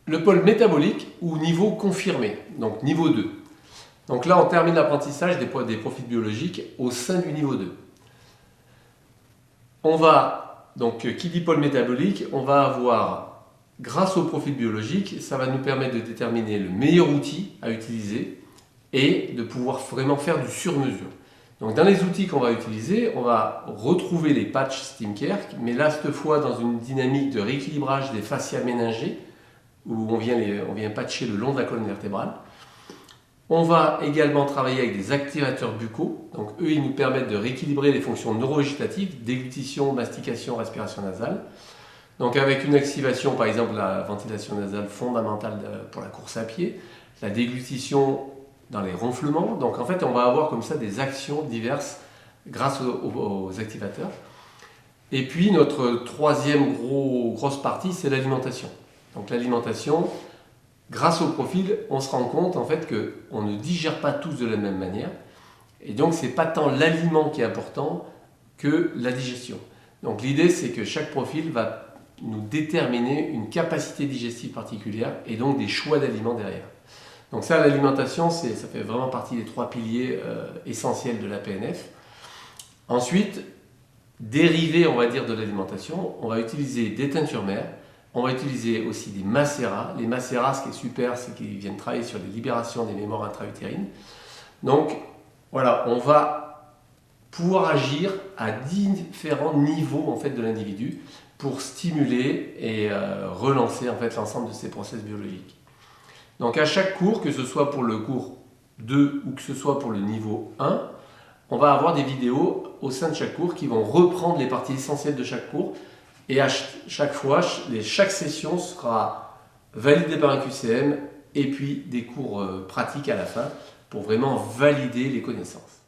le pôle métabolique ou niveau confirmé, donc niveau 2. Donc là, on termine l'apprentissage des profils biologiques au sein du niveau 2. On va, donc qui dit pôle métabolique, on va avoir, grâce au profil biologique, ça va nous permettre de déterminer le meilleur outil à utiliser et de pouvoir vraiment faire du sur-mesure. Donc dans les outils qu'on va utiliser, on va retrouver les patchs SteamCare, mais là cette fois dans une dynamique de rééquilibrage des fascias méningées, où on vient patcher le long de la colonne vertébrale. On va également travailler avec des activateurs buccaux, donc eux ils nous permettent de rééquilibrer les fonctions neurovégétatives, déglutition, mastication, respiration nasale. Donc avec une activation par exemple la ventilation nasale fondamentale pour la course à pied, la déglutition dans les ronflements. Donc en fait, on va avoir comme ça des actions diverses grâce aux activateurs. Et puis notre troisième grosse partie, c'est l'alimentation. Donc l'alimentation, grâce au profil, on se rend compte en fait qu'on ne digère pas tous de la même manière. Et donc c'est pas tant l'aliment qui est important que la digestion. Donc l'idée, c'est que chaque profil va nous déterminer une capacité digestive particulière et donc des choix d'aliments derrière. Donc ça, l'alimentation, ça fait vraiment partie des trois piliers essentiels de la PNF. Ensuite, dérivé, on va dire, de l'alimentation, on va utiliser des teintures mères, on va utiliser aussi des macérats. Les macérats, ce qui est super, c'est qu'ils viennent travailler sur les libérations des mémoires intra-utérines. Donc voilà, on va pouvoir agir à différents niveaux en fait, de l'individu pour stimuler et relancer en fait, l'ensemble de ces process biologiques. Donc à chaque cours, que ce soit pour le cours 2 ou que ce soit pour le niveau 1, on va avoir des vidéos au sein de chaque cours qui vont reprendre les parties essentielles de chaque cours. Et à chaque fois, chaque session sera validée par un QCM et puis des cours pratiques à la fin pour vraiment valider les connaissances.